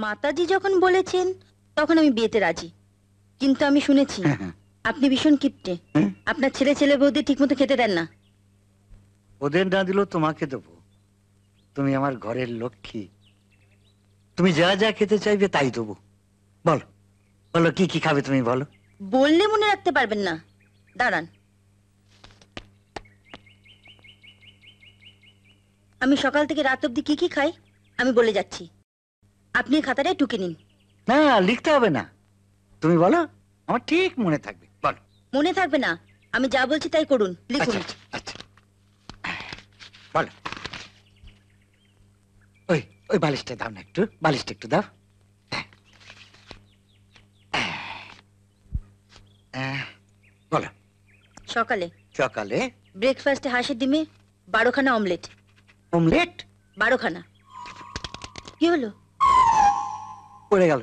মাতাজি যখন বলেছেন তখন আমি বিয়েতে রাজি, কিন্তু আমি শুনেছি আপনি ভীষণ কিপটে। আপনার ছেলে ছেলে বৌদি ঠিক মতো খেতে দেন না। ওদের না দিলেও তোমাকে দেবো। তুমি আমার ঘরের লক্ষ্মী, তুমি যা যা খেতে চাইবে তাই দেবো। বলো বলো, কি কি খাবে তুমি বলো। বললে মনে রাখতে পারবেন না, দাঁড়ান। আমি সকাল থেকে রাত অব্দি কি কি খাই আমি বলে যাচ্ছি, আপনি খাতাটায় টুকে নিন। না, লিখতে হবে না, তুমি বলো, আমার ঠিক মনে থাকবে। বলো। মনে থাকবে না, আমি যা বলছি তাই করুন, লিখুন। আচ্ছা আচ্ছা, বলো। ওই ওই বালিশটা দাও না, একটু বালিশটা একটু দাও। বলো। সকালে সকালে ব্রেকফাস্টে হাঁসের ডিমে 12খানা অমলেট। অমলেট? 12খানা। কি হলো? পড়ে গেল।